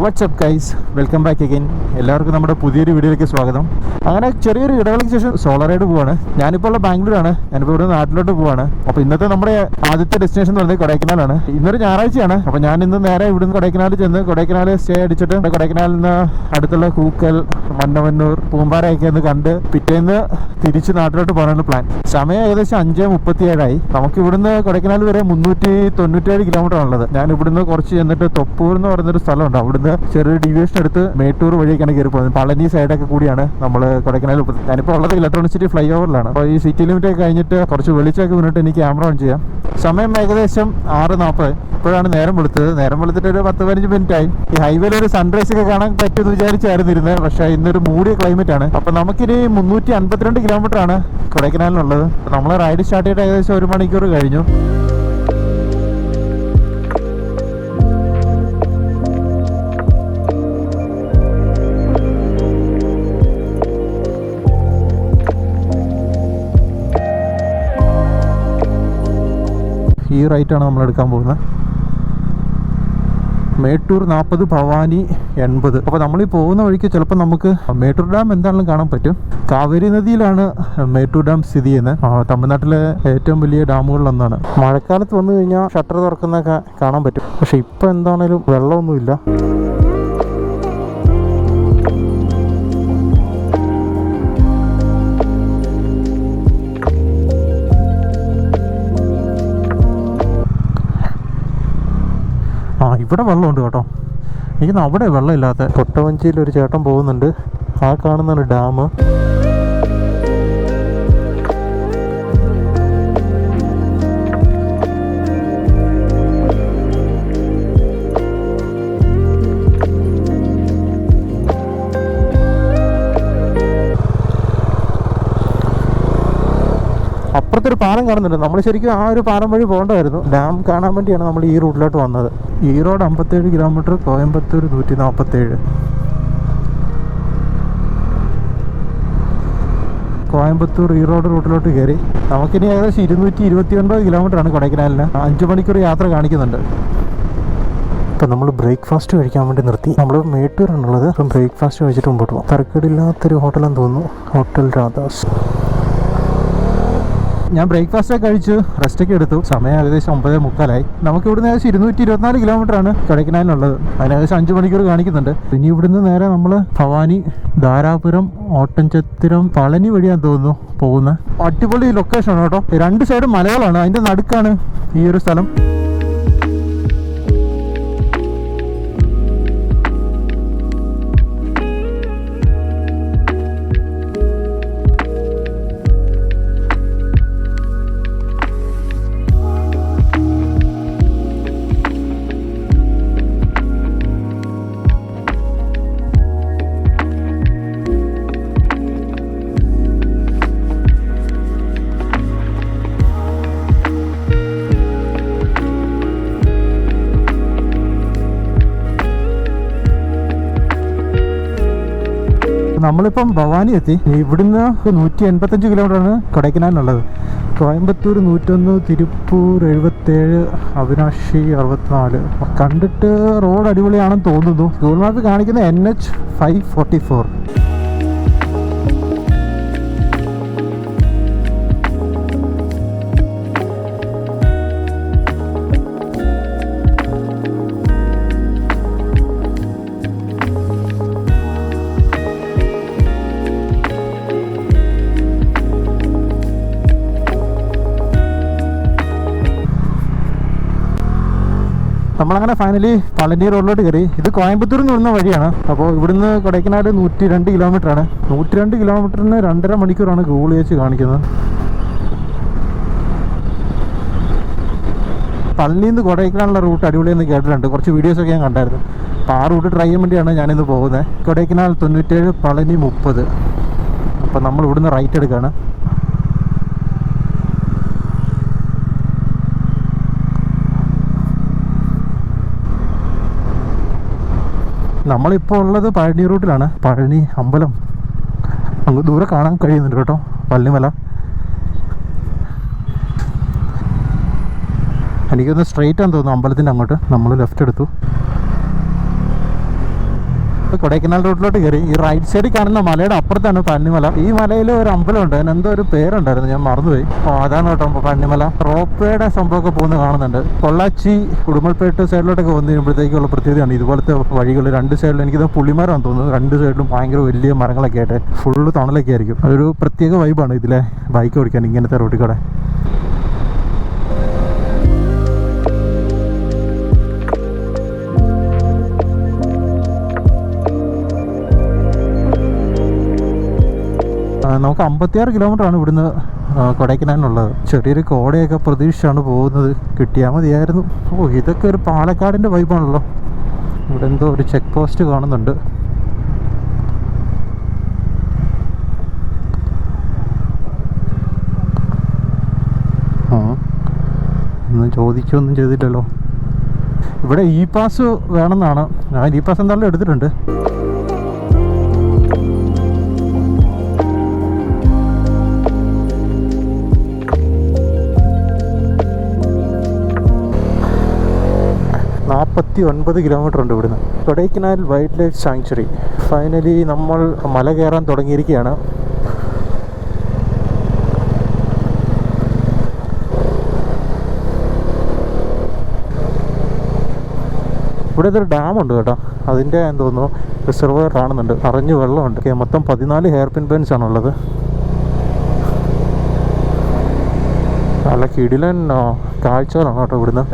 WhatsApp guys, welcome back again. എല്ലാവർക്കും നമ്മുടെ പുതിയൊരു വീഡിയോയിലേക്ക് സ്വാഗതം. അങ്ങനെ ചെറിയൊരു ഇടവേളയ്ക്ക് ശേഷം സോളോ റൈഡ് പോവാണ്. ഞാനിപ്പോൾ ഉള്ള ബാംഗ്ലൂരാണ്. ഞാനിപ്പോൾ ഇവിടെ നാട്ടിലോട്ട് പോവാണ്. അപ്പോൾ ഇന്നത്തെ നമ്മുടെ ആദ്യത്തെ ഡെസ്റ്റിനേഷൻ എന്ന് പറയുന്നത് കൊടൈക്കനാലാണ്. ഇന്നൊരു ഞായറാഴ്ചയാണ്. അപ്പോൾ ഞാൻ ഇന്ന് നേരെ ഇവിടുന്ന് കൊടൈക്കനാൽ ചെന്ന് കൊടൈക്കനാൽ സ്റ്റേ അടിച്ചിട്ട് കൊടൈക്കനാലിൽ നിന്ന് അടുത്തുള്ള കൂക്കൽ, മന്നവന്നൂർ, പൂമ്പാറയൊക്കെ ഒന്ന് കണ്ട് പിറ്റേന്ന് തിരിച്ച് നാട്ടിലോട്ട് പോകാനുള്ള പ്ലാൻ. സമയം ഏകദേശം 5:37 നമുക്ക് ഇവിടുന്ന് കൊടൈക്കനാൽ വരെ 397 കിലോമീറ്റർ ആണുള്ളത്. ഞാൻ ഇവിടുന്ന് കുറച്ച് ചെന്നിട്ട് തൊപ്പൂർ എന്ന് പറയുന്നൊരു സ്ഥലമുണ്ട്. അവിടുന്ന് ചെറിയൊരു ഡീവിയേഷൻ എടുത്ത് മേട്ടൂർ വഴിയൊക്കെയാണ് കയറി പോകുന്നത്. പളനി സൈഡൊക്കെ കൂടിയാണ് നമ്മൾ കൊടൈക്കനാൽ. ഞാനിപ്പോൾ ഉള്ളത് ഇലക്ട്രോണിക് സിറ്റി ഫ്ലൈ ഓവറിലാണ്. അപ്പോൾ ഈ സിറ്റി ലിമിറ്റ് ഒക്കെ കഴിഞ്ഞിട്ട് കുറച്ച് വെളിച്ചമൊക്കെ മുന്നിട്ട് എനിക്ക് ക്യാമറ ഓൺ ചെയ്യാം. സമയം ഏകദേശം 6:40. ഇപ്പോഴാണ് നേരം വെളുത്തത്. നേരം വെളുത്തിട്ട് ഒരു 10-15 മിനിറ്റ് ആയി. ഈ ഹൈവേയിൽ ഒരു സൺറൈസ് ഒക്കെ കാണാൻ പറ്റുമെന്ന് വിചാരിച്ചായിരുന്നു ഇരുന്നത്. പക്ഷേ ഇന്നൊരു മൂടിയ ക്ലൈമറ്റ് ആണ്. അപ്പോൾ നമുക്കിനി 352 കിലോമീറ്റർ ആണ് കൊടൈക്കനാലിനുള്ളത്. നമ്മൾ റൈഡ് സ്റ്റാർട്ട് ചെയ്തിട്ട് ഏകദേശം 1 മണിക്കൂർ കഴിഞ്ഞു. ഈ റൈറ്റാണ് നമ്മൾ എടുക്കാൻ പോകുന്നത്. മേട്ടൂർ 40, ഭവാനി 80. അപ്പോൾ നമ്മൾ ഈ പോകുന്ന വഴിക്ക് ചിലപ്പോൾ നമുക്ക് മേട്ടൂർ ഡാം എന്താണെങ്കിലും കാണാൻ പറ്റും. കാവേരി നദിയിലാണ് മേട്ടൂർ ഡാം സ്ഥിതി ചെയ്യുന്നത്. തമിഴ്നാട്ടിലെ ഏറ്റവും വലിയ ഡാമുകളിലൊന്നാണ്. മഴക്കാലത്ത് വന്നു കഴിഞ്ഞാൽ ഷട്ടർ തുറക്കുന്നൊക്കെ കാണാൻ പറ്റും. പക്ഷെ ഇപ്പോൾ എന്താണേലും വെള്ളമൊന്നുമില്ല. ഇവിടെ വെള്ളമുണ്ട് കേട്ടോ. എനിക്ക് അവിടെ വെള്ളമില്ലാത്ത കൊട്ടവഞ്ചിയിൽ ഒരു ചേട്ടൻ പോകുന്നുണ്ട്. ആ കാണുന്നതാണ് ഡാം. അപ്പുറത്തൊരു പാലം കാണുന്നുണ്ട്. നമ്മൾ ശരിക്കും ആ ഒരു പാലം വഴി പോകേണ്ടതായിരുന്നു. ഡാം കാണാൻ വേണ്ടിയാണ് നമ്മൾ ഈ റൂട്ടിലോട്ട് വന്നത്. ഈറോഡ് 57 കിലോമീറ്റർ, കോയമ്പത്തൂർ 147. കോയമ്പത്തൂർ ഈറോഡ് റൂട്ടിലോട്ട് കയറി. നമുക്കിനി ഏകദേശം 229 കിലോമീറ്റർ ആണ് കൊടൈക്കനാലിന്. 5 മണിക്കൂർ യാത്ര കാണിക്കുന്നുണ്ട്. ഇപ്പം നമ്മൾ ബ്രേക്ക്ഫാസ്റ്റ് കഴിക്കാൻ വേണ്ടി നിർത്തി. നമ്മൾ മേട്ടൂരാണുള്ളത്. ഇപ്പം ബ്രേക്ക്ഫാസ്റ്റ് കഴിച്ചിട്ട് മുമ്പോട്ട് പോകും. തരക്കേടില്ലാത്തൊരു ഹോട്ടലെന്ന് തോന്നുന്നു, ഹോട്ടൽ രാധാസ്. ഞാൻ ബ്രേക്ക്ഫാസ്റ്റ് ഒക്കെ കഴിച്ചു, റെസ്റ്റൊക്കെ എടുത്തു. സമയം ഏകദേശം 9:43. നമുക്ക് ഇവിടുന്ന് ഏകദേശം 224 കിലോമീറ്റർ ആണ് കൊടൈക്കനാലിനുള്ളത്. അതിന് ഏകദേശം 5 മണിക്കൂർ കാണിക്കുന്നുണ്ട്. ഇനി ഇവിടുന്ന് നേരെ നമ്മൾ ഭവാനി, ധാരാപുരം, ഓട്ടൻചത്തിരം, പളനി വഴിയാന്ന് തോന്നുന്നു പോകുന്നത്. അടിപൊളി ലൊക്കേഷനാണ് കേട്ടോ. 2 സൈഡും മലകളാണ്. അതിൻ്റെ നടുക്കാണ് ഈ ഒരു സ്ഥലം. നമ്മളിപ്പം ഭവാനി എത്തി. ഇവിടുന്ന് 185 കിലോമീറ്ററാണ് കൊടൈക്കനാലിനുള്ളത്. കോയമ്പത്തൂർ 101, തിരുപ്പൂർ 77, അവിനാശി 64. കണ്ടിട്ട് റോഡ് അടിപൊളിയാണെന്ന് തോന്നുന്നു. ഗൂഗിൾ മാപ്പ് കാണിക്കുന്ന NH 544. നമ്മളങ്ങനെ ഫൈനലി പളനി റോഡിലോട്ട് കയറി. ഇത് കോയമ്പത്തൂരിൽ നിന്ന് വരുന്ന വഴിയാണ്. അപ്പോൾ ഇവിടുന്ന് കൊടൈക്കനാൽ 102 കിലോമീറ്റർ ആണ്. 102 കിലോമീറ്ററിന് 2.5 മണിക്കൂറാണ് ഗൂഗിൾ വെച്ച് കാണിക്കുന്നത്. പളനിയിൽ നിന്ന് കൊടൈക്കനാലുള്ള റൂട്ട് അടിപൊളിയെന്ന് കേട്ടിട്ടുണ്ട്. കുറച്ച് വീഡിയോസൊക്കെ ഞാൻ കണ്ടായിരുന്നു. അപ്പോൾ ആ റൂട്ട് ട്രൈ ചെയ്യാൻ വേണ്ടിയാണ് ഞാനിന്ന് പോകുന്നത്. കൊടൈക്കനാൽ 97, പളനി 30. അപ്പോൾ നമ്മൾ ഇവിടുന്ന് റൈറ്റ് എടുക്കുകയാണ്. നമ്മളിപ്പോൾ ഉള്ളത് പഴനി റൂട്ടിലാണ്. പഴനി അമ്പലം അങ്ങ് ദൂരെ കാണാൻ കഴിയുന്നുണ്ട് കേട്ടോ, പള്ളിമല. എനിക്കൊന്ന് സ്ട്രെയിറ്റ് ആണെന്ന് തോന്നുന്നു അമ്പലത്തിൻ്റെ അങ്ങോട്ട്. നമ്മൾ ലെഫ്റ്റ് എടുത്തു. കൊടൈക്കനാൽ റൂട്ടിലോട്ട് കയറി. ഈ റൈറ്റ് സൈഡിൽ കാണുന്ന മലയുടെ അപ്പുറത്താണ് പന്നിമല. ഈ മലയിൽ ഒരു അമ്പലമുണ്ട്, അതിന് എന്തോ ഒരു പേരുണ്ടായിരുന്നു, ഞാൻ മറന്നുപോയി. അതാണ് കേട്ടോ പന്നിമല. റോപ്പ് വേയുടെ സംഭവമൊക്കെ പോകുന്നത് കാണുന്നുണ്ട്. പൊള്ളാച്ചി കുടുംബൽപേട്ട് സൈഡിലോട്ടൊക്കെ വന്നു കഴിയുമ്പോഴത്തേക്കുള്ള പ്രത്യേകതയാണ് ഇതുപോലത്തെ വഴികൾ. രണ്ട് സൈഡിലും എനിക്കിത് പുള്ളിമരമാണെന്ന് തോന്നുന്നു. രണ്ട് സൈഡിലും ഭയങ്കര വലിയ മരങ്ങളൊക്കെ ആയിട്ട് ഫുള്ള് തണലൊക്കെ ആയിരിക്കും. അതൊരു പ്രത്യേക വൈബാണ് ഇതിലെ ബൈക്ക് ഓടിക്കാൻ ഇങ്ങനത്തെ റോഡിൽ കൂടെ. നമുക്ക് 56 കിലോമീറ്ററാണ് ഇവിടുന്ന് കൊടൈക്കനാലിനുള്ളത്. ചെറിയൊരു കോടയൊക്കെ പ്രതീക്ഷിച്ചാണ് പോകുന്നത്, കിട്ടിയാൽ മതിയായിരുന്നു. ഇതൊക്കെ ഒരു പാലക്കാടിൻ്റെ വൈബാണല്ലോ. ഇവിടെ എന്തോ ഒരു ചെക്ക് പോസ്റ്റ് കാണുന്നുണ്ട്. ഒന്നും ചോദിക്കുകയൊന്നും ചെയ്തില്ലല്ലോ. ഇവിടെ ഇ പാസ് വേണമെന്നാണ്. ഞാൻ ഇ പാസ് എന്തായാലും എടുത്തിട്ടുണ്ട്. കിലോമീറ്റർ ഉണ്ട് ഇവിടുന്ന്. Kodaikanal wild life sanctuary. Finally നമ്മൾ മല കയറാൻ തുടങ്ങിയിരിക്കുകയാണ്. ഇവിടെ ഇതൊരു ഡാമുണ്ട് കേട്ടോ, അതിൻ്റെ തോന്നുന്നു റിസർവർ കാണുന്നുണ്ട്, നിറഞ്ഞ് വെള്ളമുണ്ട്. മൊത്തം 14 ഹെയർ പിൻ ബെൻസ് ആണുള്ളത്. നല്ല കിടിലൻ കാഴ്ചകളാണ് കേട്ടോ ഇവിടുന്ന്.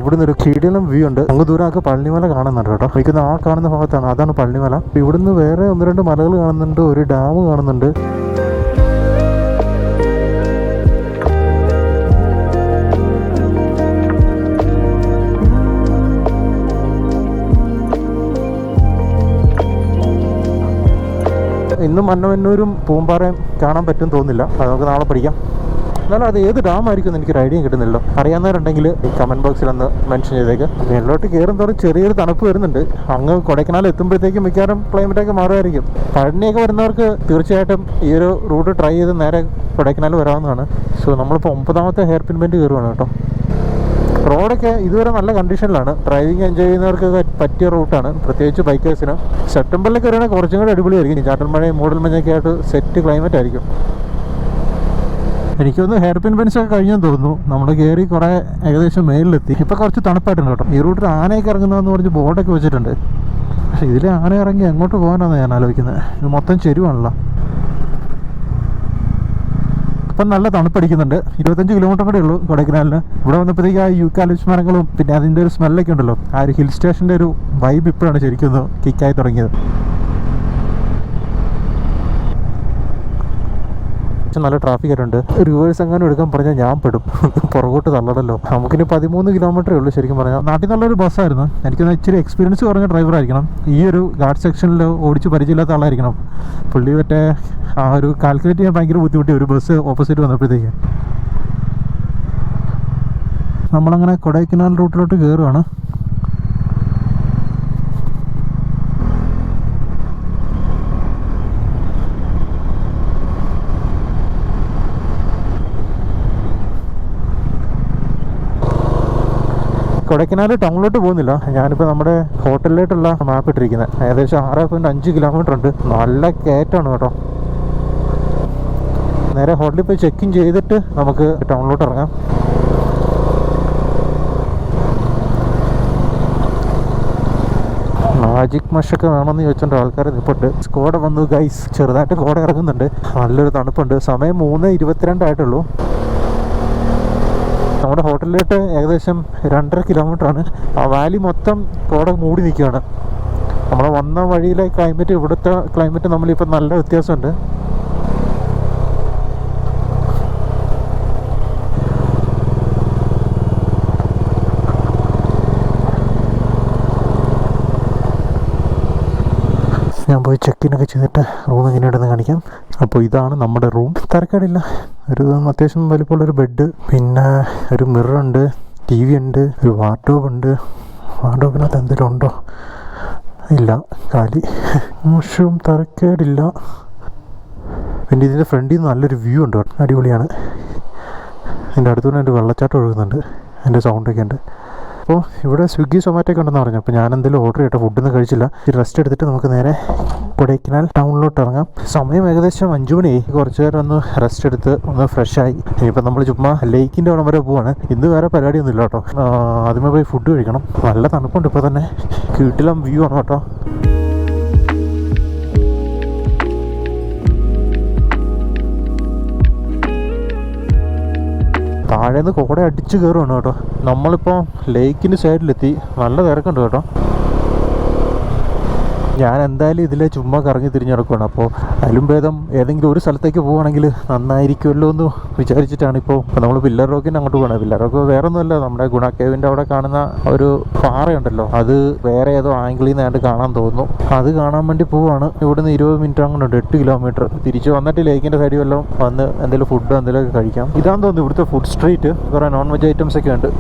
ഇവിടുന്ന് ഒരു കിടിലം വ്യൂ ഉണ്ട്. അങ്ങ് ദൂരമൊക്കെ പള്ളിമല കാണുന്നുണ്ട് കേട്ടോ. എനിക്കൊന്ന് ആ കാണുന്ന ഭാഗത്താണ്, അതാണ് പള്ളിമല. ഇവിടുന്ന് വേറെ 1-2 മലകൾ കാണുന്നുണ്ട്, ഒരു ഡാം കാണുന്നുണ്ട്. ഇന്നും മന്നവന്നൂരും പൂമ്പാറയും കാണാൻ പറ്റും തോന്നില്ല. അത് നമുക്ക് നാളെ പഠിക്കാം. എന്നാലും അത് ഏത് ഡാം ആയിരിക്കും എന്ന് എനിക്കൊരു ഐഡിയ കിട്ടുന്നില്ലോ. അറിയാവുന്നവരുണ്ടെങ്കിൽ കമൻറ്റ് ബോക്സിൽ ഒന്ന് മെൻഷൻ ചെയ്തേക്ക്. മേലോട്ട് കയറും തോറും ചെറിയൊരു തണുപ്പ് വരുന്നുണ്ട്. അങ്ങ് കൊടൈക്കനാൽ എത്തുമ്പോഴത്തേക്കും മിക്കവാറും ക്ലൈമറ്റൊക്കെ മാറുമായിരിക്കും. പഴനിയൊക്കെ വരുന്നവർക്ക് തീർച്ചയായിട്ടും ഈ ഒരു റൂട്ട് ട്രൈ ചെയ്ത് നേരെ കൊടൈക്കനാൽ വരാവുന്നതാണ്. സോ നമ്മളിപ്പോൾ 9ാമത്തെ ഹെയർ പിൻ ബെൻഡ് കയറുവാണ് കേട്ടോ. റോഡൊക്കെ ഇതുവരെ നല്ല കണ്ടീഷനിലാണ്. ഡ്രൈവിംഗ് എൻജോയ് ചെയ്യുന്നവർക്ക് പറ്റിയ റൂട്ടാണ്, പ്രത്യേകിച്ച് ബൈക്കേഴ്സിന്. സെപ്റ്റംബറിലൊക്കെ വരുവാണെങ്കിൽ കുറച്ചും കൂടി അടിപൊളിയായിരിക്കും. ചാറ്റൽ മഴയും മൂടൽ മഞ്ഞൊക്കെ ആയിട്ട് സെറ്റ് ക്ലൈമറ്റ് ആയിരിക്കും. എനിക്കൊന്ന് ഹെയർ പിൻ ബെൻസൊക്കെ കഴിഞ്ഞെന്ന് തോന്നുന്നു. നമ്മൾ കയറി കുറേ ഏകദേശം മേലിലെത്തി. ഇപ്പോൾ കുറച്ച് തണുപ്പായിട്ടുണ്ട് കേട്ടോ. ഈ റൂട്ടിൽ ആനയൊക്കെ ഇറങ്ങുന്നതെന്ന് പറഞ്ഞ് ബോർഡൊക്കെ വെച്ചിട്ടുണ്ട്. പക്ഷേ ഇതിൽ ആന ഇറങ്ങി എങ്ങോട്ട് പോകാനാണ് ഞാൻ ആലോചിക്കുന്നത്. ഇത് മൊത്തം ചെരുവാണല്ലോ. ഇപ്പം നല്ല തണുപ്പടിക്കുന്നുണ്ട്. 25 കിലോമീറ്റർ കൂടെ ഉള്ളൂ കൊടൈക്കനാലിന്. ഇവിടെ വന്നപ്പോഴത്തേക്ക് ആ യൂക്കാലിപ്സ് മരങ്ങളും പിന്നെ അതിൻ്റെ ഒരു സ്മെല്ലൊക്കെ ഉണ്ടല്ലോ, ആ ഒരു ഹിൽ സ്റ്റേഷൻ്റെ ഒരു വൈബ് ഇപ്പോഴാണ് ശരിക്കും ഒന്ന് കിക്കായി തുടങ്ങിയത്. നല്ല ട്രാഫിക് ആയിട്ടുണ്ട്. റിവേഴ്സ് എങ്ങാനും എടുക്കാൻ പറഞ്ഞാൽ ഞാൻ പെടും, പുറകോട്ട് തള്ളടല്ലോ. നമുക്കിനി 13 കിലോമീറ്ററേ ഉള്ളൂ ശരിക്കും പറഞ്ഞാൽ. നാട്ടിൽ നല്ലൊരു ബസ്സായിരുന്നു. എനിക്കൊന്ന് ഇച്ചിരി എക്സ്പീരിയൻസ് കുറഞ്ഞ ഡ്രൈവർ ആയിരിക്കണം. ഈ ഒരു ഗാർഡ് സെക്ഷനിൽ ഓടിച്ച് പരിചയമില്ലാത്ത ആളായിരിക്കണം. പുള്ളി മറ്റേ ആ ഒരു കാൽക്കുലേറ്റ് ചെയ്യാൻ ഭയങ്കര ബുദ്ധിമുട്ടി ഒരു ബസ് ഓപ്പോസിറ്റ് വന്നപ്പോഴത്തേക്ക്. നമ്മളങ്ങനെ കൊടൈക്കനാൽ റൂട്ടിലോട്ട് കയറുകയാണ്. കൊടൈക്കനാൽ ടൗണിലോട്ട് പോകുന്നില്ല. ഞാനിപ്പോൾ നമ്മുടെ ഹോട്ടലിലോട്ടുള്ള മാപ്പ് ഇട്ടിരിക്കുന്നത്. ഏകദേശം 6.5 കിലോമീറ്റർ ഉണ്ട്. നല്ല കയറ്റമാണ് കേട്ടോ. നേരെ ഹോട്ടലിൽ പോയി ചെക്ക് ഇൻ ചെയ്തിട്ട് നമുക്ക് ടൗണിലോട്ട് ഇറങ്ങാം. മാജിക് മഷൊക്കെ വേണമെന്ന് ചോദിച്ചോണ്ട് ആൾക്കാർ നിൽപ്പുണ്ട്. സ്കോഡ വന്നു ഗൈസ്. ചെറുതായിട്ട് കോട ഇറങ്ങുന്നുണ്ട്. നല്ലൊരു തണുപ്പുണ്ട്. സമയം 3:22 ആയിട്ടുള്ളൂ. നമ്മുടെ ഹോട്ടലിലോട്ട് ഏകദേശം 2.5 കിലോമീറ്ററാണ്. ആ വാലി മൊത്തം കോട മൂടി നിൽക്കുകയാണ്. നമ്മൾ വന്ന വഴിയിലെ ക്ലൈമറ്റ് ഇവിടുത്തെ ക്ലൈമറ്റ് നമ്മളിപ്പോൾ നല്ല വ്യത്യാസമുണ്ട്. ഞാൻ പോയി ചെക്കിനൊക്കെ ചെയ്തിട്ട് റൂം എങ്ങനെയുണ്ടെന്ന് കാണിക്കാം. അപ്പോൾ ഇതാണ് നമ്മുടെ റൂം. തരക്കേടില്ല. ഒരു അത്യാവശ്യം വലിപ്പമുള്ളൊരു ബെഡ്, പിന്നെ ഒരു മിററുണ്ട്, TV ഉണ്ട്, ഒരു വാർഡ്രോബ് ഉണ്ട്. വാർഡ്രോബിനകത്ത് എന്തെങ്കിലും ഉണ്ടോ ഇല്ല, കാലി. മോശവും തരക്കേടില്ല. പിന്നെ ഇതിൻ്റെ ഫ്രണ്ടിൽ നിന്ന് നല്ലൊരു വ്യൂ ഉണ്ട്, അടിപൊളിയാണ്. എൻ്റെ അടുത്തുനിന്ന് എൻ്റെ വെള്ളച്ചാട്ടം ഒഴുകുന്നുണ്ട്, എൻ്റെ സൗണ്ടൊക്കെ ഉണ്ട്. അപ്പോൾ ഇവിടെ സ്വിഗ്ഗി സൊമാറ്റോ ഒക്കെ ഉണ്ടെന്ന് പറഞ്ഞു. അപ്പോൾ ഞാൻ എന്തെങ്കിലും ഓർഡർ ചെയ്യട്ടെ, ഫുഡൊന്നും കഴിച്ചില്ല. ഈ റെസ്റ്റ് എടുത്തിട്ട് നമുക്ക് നേരെ കൊടൈക്കനാൽ ടൗണിലോട്ട് ഇറങ്ങാം. സമയം ഏകദേശം 5 മണിയായി. കുറച്ച് നേരം ഒന്ന് റെസ്റ്റ് എടുത്ത് ഒന്ന് ഫ്രഷായി. ഇനിയിപ്പോൾ നമ്മൾ ചുമ്മാ ലേക്കിൻ്റെ അവിടം വരെ പോവാണ്. ഇന്ന് വേറെ പരിപാടിയൊന്നും ഇല്ല കേട്ടോ. ആദ്യമേ പോയി ഫുഡ് കഴിക്കണം. നല്ല തണുപ്പുണ്ട് ഇപ്പോൾ തന്നെ. കിടിലം വ്യൂ ആണ് കേട്ടോ. താഴേന്ന് കോട അടിച്ച് കയറുവാണ് കേട്ടോ. നമ്മളിപ്പോൾ ലേക്കിൻ്റെ സൈഡിലെത്തി. നല്ല തിരക്കുണ്ട് കേട്ടോ. ഞാൻ എന്തായാലും ഇതിലെ ചുമ്മാ കറങ്ങി തിരിഞ്ഞ് നടക്കുകയാണ്. അപ്പോൾ അതിലും ഭേദം ഏതെങ്കിലും ഒരു സ്ഥലത്തേക്ക് പോവുകയാണെങ്കിൽ നന്നായിരിക്കുമല്ലോ എന്ന് വിചാരിച്ചിട്ടാണ് ഇപ്പോൾ നമ്മൾ പില്ലർ റോക്കിന് അങ്ങോട്ട് പോകുന്നത്. പില്ലർ റോക്ക് വേറെ ഒന്നുമല്ല, നമ്മുടെ ഗുണ കേവിൻ്റെ അവിടെ കാണുന്ന ഒരു പാറയുണ്ടല്ലോ, അത് വേറെ ഏതോ ആംഗിളിൽ നിന്ന് കാണാൻ തോന്നുന്നു. അത് കാണാൻ വേണ്ടി പോവുകയാണ്. ഇവിടുന്ന് 20 മിനിറ്റ് അങ്ങോട്ടുണ്ട്, 8 കിലോമീറ്റർ. തിരിച്ച് വന്നിട്ട് ലേക്കിൻ്റെ സൈഡിൽ വല്ലതും വന്ന് എന്തെങ്കിലും ഫുഡ് എന്തെങ്കിലുമൊക്കെ കഴിക്കാം. ഇതാന്ന് തോന്നുന്നു ഇവിടുത്തെ ഫുഡ് സ്ട്രീറ്റ്. കുറേ നോൺ വെജ് ഐറ്റംസ് ഒക്കെ ഉണ്ട്.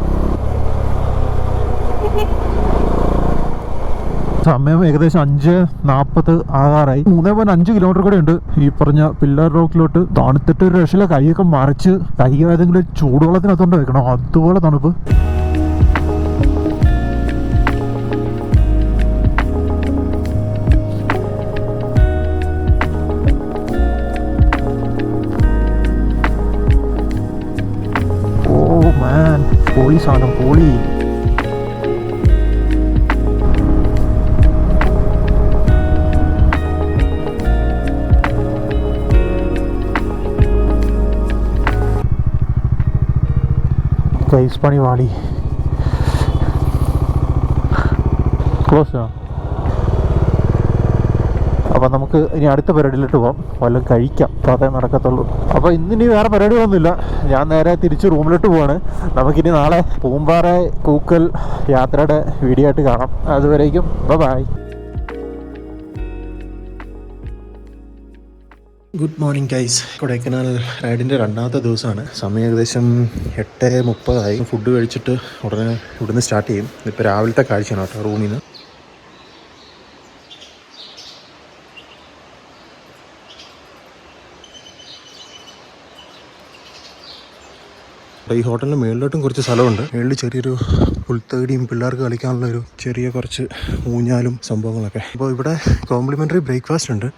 സമയം ഏകദേശം 5:40 ആകാറായി. 3.5 കിലോമീറ്റർ കൂടെ ഉണ്ട് ഈ പറഞ്ഞ പില്ലർ റോക്കിലോട്ട്. തണുത്തിട്ട് ഒരു രക്ഷയില്ല. കൈയൊക്കെ മറിച്ച് കൈ ഏതെങ്കിലും ചൂടുവെള്ളത്തിനകത്തോണ്ട് വെക്കണം, അതുപോലെ തണുപ്പ്. ഓ മാൻ, പോളി സാധനം, പോളി. കൈസ്പണി വാടി ക്ലോസ്. അപ്പോൾ നമുക്ക് ഇനി അടുത്ത പരിപാടിയിലോട്ട് പോകാം, വല്ലതും കഴിക്കാം. അപ്പോൾ അതേ നടക്കത്തുള്ളൂ. അപ്പോൾ ഇന്നിനി വേറെ പരിപാടികളൊന്നുമില്ല. ഞാൻ നേരെ തിരിച്ച് റൂമിലോട്ട് പോവാണ്. നമുക്കിനി നാളെ പൂമ്പാറ കൂക്കൽ യാത്രയുടെ വീഡിയോ ആയിട്ട് കാണാം. അതുവരേക്കും bye. Good morning guys. Kodaikanal റൈഡിൻ്റെ 2ാമത്തെ ദിവസമാണ്. സമയം ഏകദേശം 8:30 ഫുഡ് കഴിച്ചിട്ട് ഉടനെ ഇവിടുന്ന് സ്റ്റാർട്ട് ചെയ്യും. ഇപ്പോൾ രാവിലത്തെ കാഴ്ചയാണ് കേട്ടോ റൂമിൽ നിന്ന്. ഈ ഹോട്ടലിന് മേളിലോട്ടും കുറച്ച് സ്ഥലമുണ്ട്. മേളിൽ ചെറിയൊരു പുൽത്തകടിയും പിള്ളേർക്ക് കളിക്കാനുള്ള ഒരു ചെറിയ കുറച്ച് ഊഞ്ഞാലും സംഭവങ്ങളൊക്കെ. അപ്പോൾ ഇവിടെ കോംപ്ലിമെൻ്ററി ബ്രേക്ക്ഫാസ്റ്റ് ഉണ്ട്.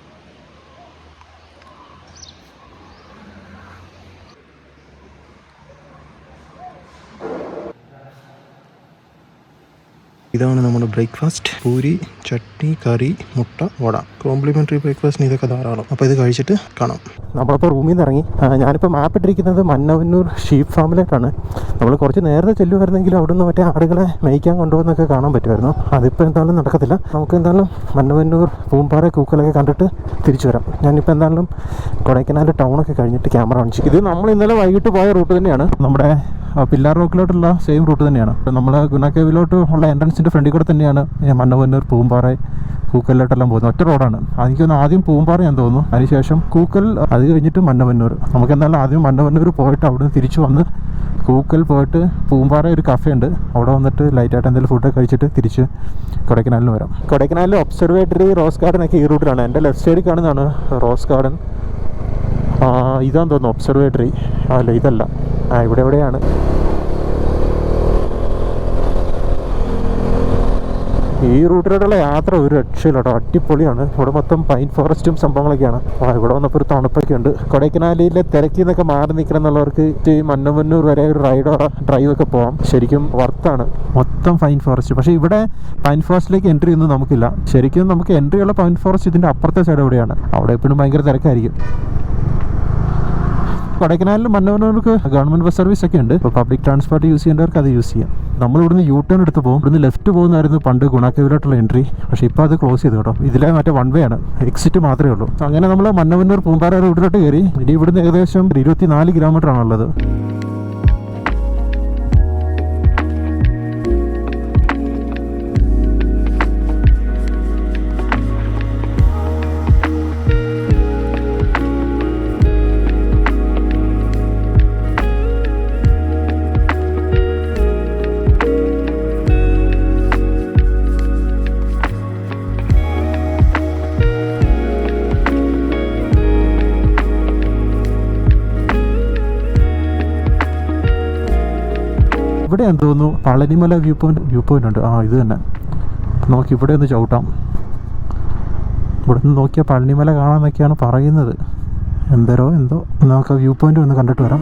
ഇതാണ് നമ്മുടെ ബ്രേക്ക്ഫാസ്റ്റ്. പൂരി, ചട്നി, കറി, മുട്ട, വട. കോംപ്ലിമെൻ്ററി ബ്രേക്ക്ഫാസ്റ്റിന് ഇതൊക്കെ ധാരാളം. അപ്പോൾ ഇത് കഴിച്ചിട്ട് കാണാം. നമ്മളിപ്പോൾ റൂമിൽ നിന്ന് ഇറങ്ങി. ഞാനിപ്പോൾ മാപ്പ് ഇട്ടിരിക്കുന്നത് മന്നവന്നൂർ ഷീപ്പ് ഫാമിലേക്കാണ്. നമ്മൾ കുറച്ച് നേരത്തെ ചെല്ലുമായിരുന്നെങ്കിൽ അവിടെ നിന്ന് മറ്റേ ആടുകളെ മേയ്ക്കാൻ കൊണ്ടുപോകുന്നൊക്കെ കാണാൻ പറ്റുമായിരുന്നു. അതിപ്പോൾ എന്തായാലും നടക്കത്തില്ല. നമുക്ക് എന്തായാലും മന്നവന്നൂർ പൂമ്പാറ കൂക്കലൊക്കെ കണ്ടിട്ട് തിരിച്ചു വരാം. ഞാനിപ്പോൾ എന്തായാലും കൊടൈക്കനാൽ ടൗണൊക്കെ കഴിഞ്ഞിട്ട് ക്യാമറ കാണിച്ചു. ഇത് നമ്മൾ ഇന്നലെ വൈകിട്ട് പോയ റൂട്ട് തന്നെയാണ്. നമ്മുടെ പില്ലാർ റോക്കിലോട്ടുള്ള സെയിം റൂട്ട് തന്നെയാണ്. നമ്മൾ ഗുണ കേവിലോട്ട് ഉള്ള എൻട്രൻസിൻ്റെ ഫ്രണ്ടിൽ കൂടെ തന്നെയാണ് മന്നവന്നൂർ പൂമ്പാറ കൂക്കലിലോട്ടെല്ലാം പോകുന്നത്. ഒറ്റ റോഡാണ്. എനിക്കൊന്ന് ആദ്യം പൂമ്പാറ ഞാൻ തോന്നുന്നു, അതിനുശേഷം കൂക്കൽ, അത് കഴിഞ്ഞിട്ട് മന്നവന്നൂർ. നമുക്ക് എന്തായാലും ആദ്യം മന്നവന്നൂർ പോയിട്ട് അവിടെ നിന്ന് തിരിച്ചു വന്ന് കൂക്കൽ പോയിട്ട് പൂമ്പാറ ഒരു കഫേ ഉണ്ട്, അവിടെ വന്നിട്ട് ലൈറ്റായിട്ട് എന്തെങ്കിലും ഫുഡൊക്കെ കഴിച്ചിട്ട് തിരിച്ച് കൊടൈക്കനാലിന് വരാം. കൊടൈക്കനാലിൽ ഒബ്സർവേറ്ററി, റോസ് ഗാർഡൻ ഒക്കെ ഈ റൂട്ടിലാണ്. എൻ്റെ ലെഫ്റ്റ് സൈഡിൽ കാണുന്നതാണ് റോസ് ഗാർഡൻ. ഇതാന്ന് തോന്നുന്നു ഒബ്സർവേറ്ററി. അല്ല, ഇതല്ല, ഇവിടെ എവിടെയാണ്. ഈ റൂട്ടിലോട്ടുള്ള യാത്ര ഒരു രക്ഷയില്ല കേട്ടോ, അടിപൊളിയാണ്. ഇവിടെ മൊത്തം പൈൻ ഫോറസ്റ്റും സംഭവങ്ങളൊക്കെയാണ്. ഇവിടെ വന്നപ്പോൾ ഒരു തണുപ്പൊക്കെ ഉണ്ട്. കൊടൈക്കനാലിലെ തിരക്കിൽ നിന്നൊക്കെ മാറി നിൽക്കണം എന്നുള്ളവർക്ക് ഈ മന്നവന്നൂർ വരെ ഒരു റൈഡോ ഡ്രൈവൊക്കെ പോകാം. ശരിക്കും വർത്താണ്. മൊത്തം പൈൻ ഫോറസ്റ്റ്. പക്ഷേ ഇവിടെ പൈൻ ഫോറസ്റ്റിലേക്ക് എൻട്രി ഒന്നും നമുക്കില്ല. ശരിക്കും നമുക്ക് എൻട്രി ഉള്ള പൈൻ ഫോറസ്റ്റ് ഇതിൻ്റെ അപ്പുറത്തെ സൈഡ് എവിടെയാണ്. അവിടെ എപ്പോഴും ഭയങ്കര തിരക്കായിരിക്കും. കൊടൈക്കനാലിൽ മന്നവന്നൂർക്ക് ഗവൺമെൻറ് ബസ് സർവീസ് ഒക്കെ ഉണ്ട്. ഇപ്പോൾ പബ്ലിക് ട്രാൻസ്പോർട്ട് യൂസ് ചെയ്യേണ്ടവർക്ക് അത് യൂസ് ചെയ്യാം. നമ്മൾ ഇവിടുന്ന് യു ടേൺ എടുത്ത് പോകും. ഇവിടുന്ന് ലെഫ്റ്റ് പോകുന്നതായിരുന്നു പണ്ട് ഗുണ കേവിലോട്ടുള്ള എൻട്രി. പക്ഷേ ഇപ്പോൾ അത് ക്ലോസ് ചെയ്തു കേട്ടോ. ഇതിലെ മറ്റേ 1 വേ ആണ്, എക്സിറ്റ് മാത്രമേ ഉള്ളൂ. അങ്ങനെ നമ്മൾ മന്നവന്നൂർ പൂമ്പാറ റൂട്ടിലോട്ട് കയറി. ഇനി ഇവിടുന്ന് ഏകദേശം 24 കിലോമീറ്റർ ആണുള്ളത്. ഇവിടെയാണെന്ന് തോന്നുന്നു പളനിമല വ്യൂ പോയിന്റ് ഉണ്ട്. ഇത് തന്നെ. നമുക്ക് ഇവിടെ ഒന്ന് ചവിട്ടാം. ഇവിടെ നിന്ന് നോക്കിയാൽ പളനിമല കാണാമെന്നൊക്കെയാണ് പറയുന്നത്. എന്തോ നമുക്ക് വ്യൂ പോയിന്റ് ഒന്ന് കണ്ടിട്ട് വരാം.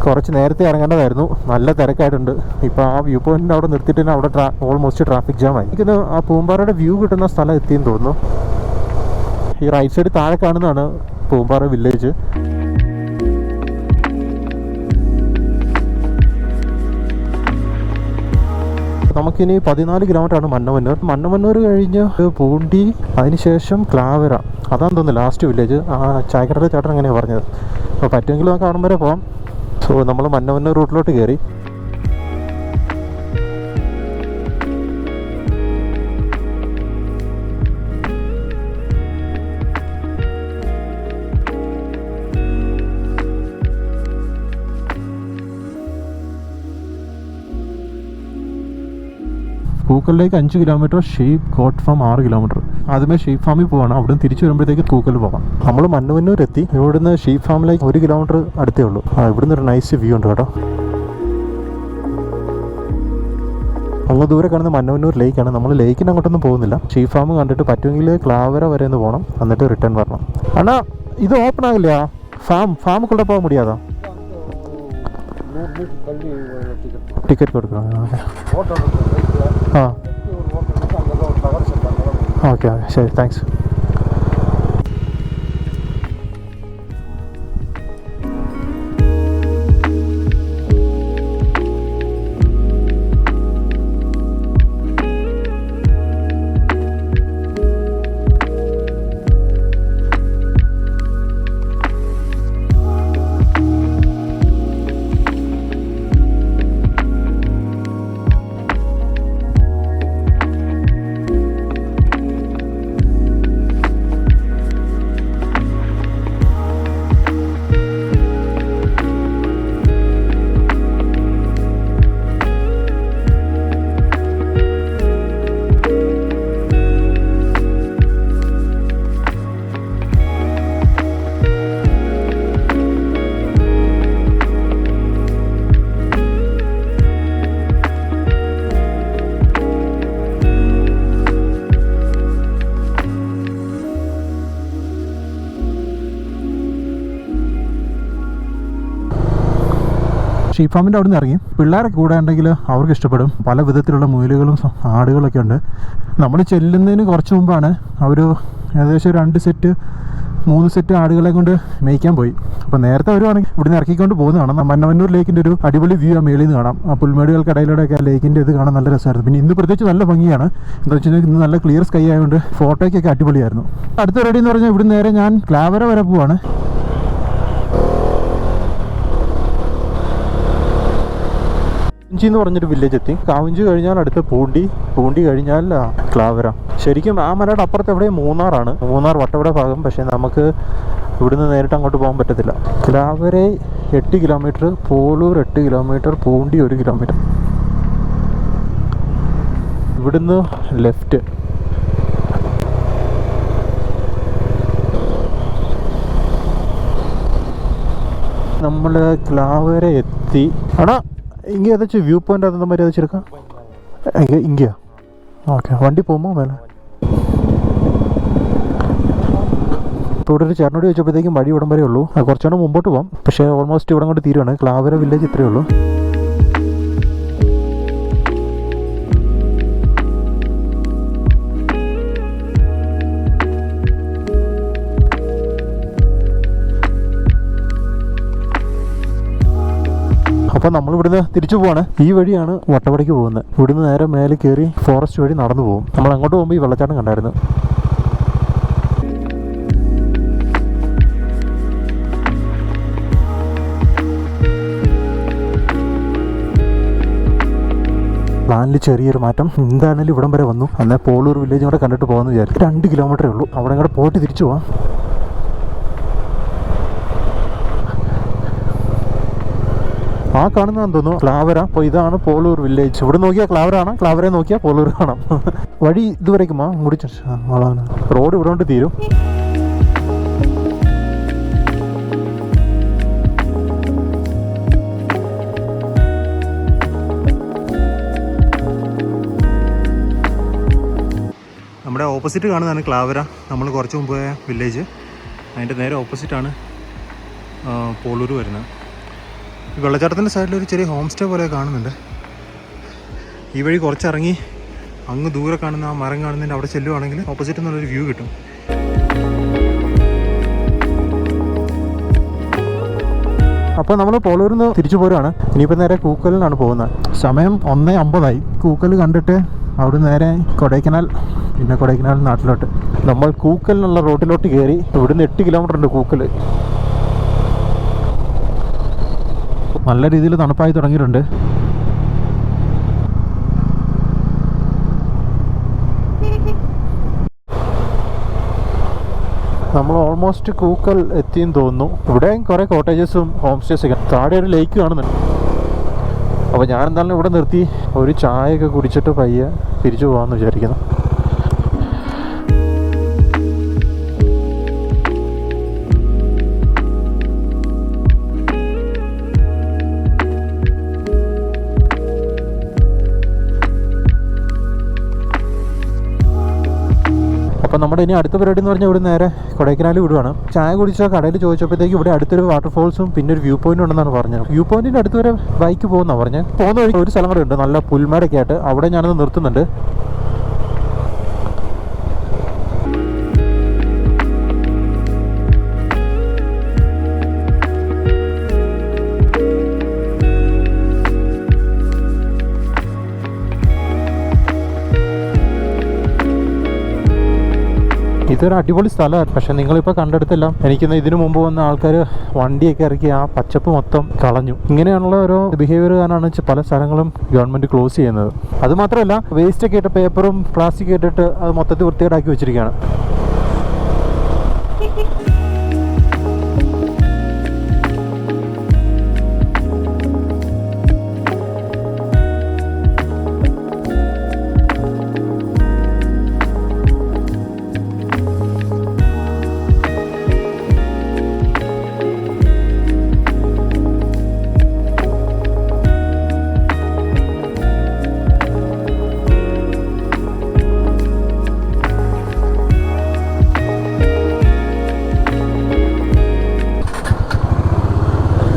കുറച്ച് നേരത്തെ ഇറങ്ങേണ്ടതായിരുന്നു, നല്ല തിരക്കായിട്ടുണ്ട്. ഇപ്പോൾ ആ വ്യൂ പോയിന്റിൻ്റെ അവിടെ നിർത്തിയിട്ട് തന്നെ അവിടെ ഓൾമോസ്റ്റ് ട്രാഫിക് ജാം ആയി. എനിക്കിത് ആ പൂമ്പാറയുടെ വ്യൂ കിട്ടുന്ന സ്ഥലം എത്തിയെന്ന് തോന്നുന്നു. ഈ റൈറ്റ് സൈഡ് താഴെ കാണുന്നതാണ് പൂമ്പാറ വില്ലേജ്. നമുക്കിനി 14 കിലോമീറ്ററാണ് മന്നമന്നൂർ കഴിഞ്ഞ് പൂണ്ടി, അതിനുശേഷം ക്ലാവര. അതാന്ന് തോന്നുന്നു ലാസ്റ്റ് വില്ലേജ്. ചായക്കടയുടെ ചേട്ടൻ അങ്ങനെയാണ് പറഞ്ഞത്. അപ്പോൾ പറ്റുമെങ്കിൽ നമുക്ക് അവിടെ വരെ പോകാം. സോ നമ്മൾ മന്നമന്നൂർ റൂട്ടിലോട്ട് കയറി. കൂക്കലിലേക്ക് 5 kilometre, sheep got farm 6 kilometre. ആദ്യമേ ഷീപ്പ് ഫാമിൽ പോവാണ്, അവിടെ നിന്ന് തിരിച്ചു വരുമ്പോഴത്തേക്ക് കൂക്കൽ പോകാം. നമ്മൾ മന്നമന്നൂർ എത്തി. ഇവിടുന്ന് ഷീപ്പ് ഫാമിലേക്ക് 1 കിലോമീറ്റർ അടുത്തേ ഉള്ളൂ. ഇവിടുന്ന് ഒരു നൈസ് വ്യൂ ഉണ്ട് കേട്ടോ. അങ്ങ് ദൂരെ കാണുന്ന മന്നമന്നൂർ ലേക്കാണ്. നമ്മൾ ലേക്കിന് അങ്ങോട്ടൊന്നും പോകുന്നില്ല. ഷീപ്പ് ഫാം കണ്ടിട്ട് പറ്റുമെങ്കിൽ ക്ലാവര വരെ ഒന്ന് പോകണം, എന്നിട്ട് റിട്ടേൺ വരണം. അണ്ണാ ഇത് ഓപ്പൺ ആകില്ല. ഫാമുക്കുള്ള പോകാൻ മുടിയാതാ? ടിക്കറ്റ് കൊടുക്കണം. ഓക്കെ ശരി, താങ്ക്സ്. ഷീപ്പ് ഫാമിൻ്റെ അവിടെ നിന്ന് ഇറങ്ങി. പിള്ളേരൊക്കെ കൂടെ ഉണ്ടെങ്കിൽ അവർക്ക് ഇഷ്ടപ്പെടും. പല വിധത്തിലുള്ള മുയലുകളും ആടുകളൊക്കെ ഉണ്ട്. നമ്മൾ ചെല്ലുന്നതിന് കുറച്ച് മുമ്പാണ് അവർ ഏകദേശം 2-3 സെറ്റ് ആടുകളെ കൊണ്ട് മേയ്ക്കാൻ പോയി. അപ്പോൾ നേരത്തെ വരുവാണെങ്കിൽ ഇവിടുന്ന് ഇറക്കിക്കൊണ്ട് പോകുന്നതാണ്. മന്നമന്നൂർ ലേക്കിൻ്റെ ഒരു അടിപൊളി വ്യൂ ആ മേളിൽ നിന്ന് കാണാം. ആ പുൽമേടുകൾക്കിടയിലൂടെയൊക്കെ ആ ലേക്കിൻ്റെ ഇത് കാണാൻ നല്ല രസമായിരുന്നു. പിന്നെ ഇന്ന് പ്രത്യേകിച്ച് നല്ല ഭംഗിയാണ്. എന്താ വെച്ച് കഴിഞ്ഞാൽ ഇന്ന് നല്ല ക്ലിയർ സ്കൈ ആയതുകൊണ്ട് ഫോട്ടോയ്ക്കൊക്കെ അടിപൊളിയായിരുന്നു. അടുത്ത റെഡി എന്ന് പറഞ്ഞാൽ ഇവിടുന്ന് നേരെ ഞാൻ ക്ലാവര വരെ പോവാണ്. കാവഞ്ചി എന്ന് പറഞ്ഞൊരു വില്ലേജ് എത്തി. കാവഞ്ചി കഴിഞ്ഞാൽ അടുത്ത് പൂണ്ടി കഴിഞ്ഞാൽ ക്ലാവര. ശരിക്കും ആ മലയുടെ അപ്പുറത്ത് എവിടെ മൂന്നാറാണ്. മൂന്നാർ വട്ടവട ഭാഗം. പക്ഷേ നമുക്ക് ഇവിടുന്ന് നേരിട്ട് അങ്ങോട്ട് പോകാൻ പറ്റത്തില്ല. Klavara 8 kilometre, Polur 8 kilometre, Poondi 1 kilometre. ഇവിടുന്ന് ലെഫ്റ്റ്. നമ്മൾ ക്ലാവര എത്തി. ആണോ இங்கே ஏதாச்சும் வியூ பாயிண்ட் அந்த மாதிரி ஏதாச்சும் இருக்கா? இங்கேயா? ഓക്കെ, വണ്ടി പോകുമ്പോൾ മേലെ. ഇപ്പോൾ ഇവിടെ ഒരു ചേട്ടനോട് ചോദിച്ചപ്പോഴത്തേക്കും വഴി ഇവിടം വരെ ഉള്ളൂ. കുറച്ചുകൂടെ മുമ്പോട്ട് പോകാം. പക്ഷേ ഓൾമോസ്റ്റ് ഇവിടെ കൊണ്ട് തീരുവാണ്. ക്ലാവര വില്ലേജ് ഇത്രയേ ഉള്ളൂ. അപ്പോൾ നമ്മളിവിടുന്ന് തിരിച്ചു പോവാണ്. ഈ വഴിയാണ് വട്ടവടയ്ക്ക് പോകുന്നത്. ഇവിടുന്ന് നേരെ മേലെ കയറി ഫോറസ്റ്റ് വഴി നടന്നു പോകും. നമ്മൾ അങ്ങോട്ട് പോകുമ്പോൾ ഈ വെള്ളച്ചാട്ടം കണ്ടായിരുന്നു. പ്ലാനിൽ ചെറിയൊരു മാറ്റം. എന്താണെങ്കിലും ഇവിടം വരെ വന്നു. എന്നാൽ പോളൂർ വില്ലേജും കൂടെ കണ്ടിട്ട് പോകാമെന്ന് വിചാരിച്ചു. 2 കിലോമീറ്ററേ ഉള്ളൂ. അവിടെ കൂടെ പോയിട്ട് തിരിച്ചു പോവാം. ആ കാണുന്നതെന്ന് തോന്നുന്നു ക്ലാവര. അപ്പോൾ ഇതാണ് പോളൂർ വില്ലേജ്. ഇവിടെ നോക്കിയാൽ ക്ലാവറാണ്, ക്ലാവറെ നോക്കിയാൽ പോളൂർ കാണാം. വഴി ഇതുവരേക്കും മുടിച്ച റോഡ് ഇവിടെ കൊണ്ട് തീരും. നമ്മുടെ ഓപ്പോസിറ്റ് കാണുന്നതാണ് ക്ലാവര, നമ്മൾ കുറച്ച് മുമ്പ് പോയ വില്ലേജ്. അതിൻ്റെ നേരെ ഓപ്പോസിറ്റാണ് പോളൂർ വരുന്നത്. ഈ വെള്ളച്ചാട്ടത്തിൻ്റെ സൈഡിൽ ഒരു ചെറിയ ഹോം സ്റ്റേ പോലെ കാണുന്നുണ്ട്. ഈ വഴി കുറച്ചിറങ്ങി അങ്ങ് ദൂരെ കാണുന്ന ആ മരം കാണുന്നതിൻ്റെ അവിടെ ചെല്ലുവാണെങ്കിൽ ഓപ്പോസിറ്റ് നിന്നുള്ളൊരു വ്യൂ കിട്ടും. അപ്പോൾ നമ്മൾ പോളൂരിൽ നിന്ന് തിരിച്ചു പോരുവാണ്. ഇനിയിപ്പോൾ നേരെ കൂക്കലിനാണ് പോകുന്നത്. സമയം 1:50. കൂക്കൽ കണ്ടിട്ട് അവിടെ നേരെ കൊടൈക്കനാൽ, പിന്നെ കൊടൈക്കനാൽ നാട്ടിലോട്ട്. നമ്മൾ കൂക്കലിനുള്ള റോഡിലോട്ട് കയറി. ഇവിടുന്ന് 8 കിലോമീറ്റർ ഉണ്ട് കൂക്കൽ. നല്ല രീതിയിൽ തണുപ്പായി തുടങ്ങിയിട്ടുണ്ട്. നമ്മൾ ഓൾമോസ്റ്റ് കൂക്കൽ എത്തിയെന്ന് തോന്നുന്നു. ഇവിടെയും കുറേ കോട്ടേജസും ഹോം സ്റ്റേസൊക്കെ. താഴെ ഒരു ലേക്ക് കാണുന്നുണ്ട്. അപ്പോൾ ഞാൻ എന്തായാലും ഇവിടെ നിർത്തി ഒരു ചായയൊക്കെ കുടിച്ചിട്ട് പയ്യെ തിരിച്ചു പോകാമെന്ന് വിചാരിക്കുന്നു. അപ്പോൾ നമ്മുടെ ഇനി അടുത്ത പരിപാടി എന്ന് പറഞ്ഞാൽ ഇവിടെ നേരെ കൊടൈക്കനാൽ വിടുവാണ്. ചായ കുടിച്ച കടയിൽ ചോദിച്ചപ്പോഴത്തേക്ക് ഇവിടെ അടുത്തൊരു വാട്ടർഫോൾസും പിന്നെ ഒരു വ്യൂ പോയിന്റ് ഉണ്ടെന്നാണ് പറഞ്ഞത്. വ്യൂ പോയിന്റിൻ്റെ അടുത്ത് വരെ ബൈക്ക് പോകുന്നതാണ് പറഞ്ഞത്. പോകുന്ന വഴി ഒരു സ്ഥലം കൂടെ ഉണ്ട്, നല്ല പുൽമേടൊക്കെ ആയിട്ട്. അവിടെ ഞാനത് നിർത്തുന്നുണ്ട്. ഇതൊരു അടിപൊളി സ്ഥലമാണ്. പക്ഷെ നിങ്ങളിപ്പോൾ കണ്ടെടുത്തെല്ലാം എനിക്കിന്ന് ഇതിനു മുമ്പ് വന്ന ആൾക്കാർ വണ്ടിയൊക്കെ ഇറക്കി ആ പച്ചപ്പ് മൊത്തം കളഞ്ഞു. ഇങ്ങനെയുള്ള ഓരോ ബിഹേവിയർ കാരണമാണ് പല സ്ഥലങ്ങളും ഗവൺമെൻറ് ക്ലോസ് ചെയ്യുന്നത്. അതുമാത്രമല്ല വേസ്റ്റൊക്കെ ഇട്ട് പേപ്പറും പ്ലാസ്റ്റിക് ഇട്ടിട്ട് അത് മൊത്തത്തിൽ വൃത്തികേടാക്കി വെച്ചിരിക്കുകയാണ്.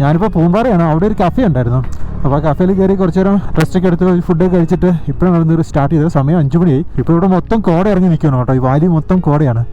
ഞാനിപ്പോൾ പൂമ്പാറയാണ്. അവിടെ ഒരു കഫേ ഉണ്ടായിരുന്നു. അപ്പോൾ ആ കഫേയിൽ കയറി കുറച്ച് നേരം റെസ്റ്റൊക്കെ എടുത്ത് ഫുഡൊക്കെ കഴിച്ചിട്ട് ഇപ്പോഴാണ് സ്റ്റാർട്ട് ചെയ്തത്. സമയം 5 മണിയായി. ഇപ്പോൾ ഇവിടെ മൊത്തം കോട ഇറങ്ങി നിൽക്കണം കേട്ടോ. ഈ വാലി മൊത്തം കോടയാണ്.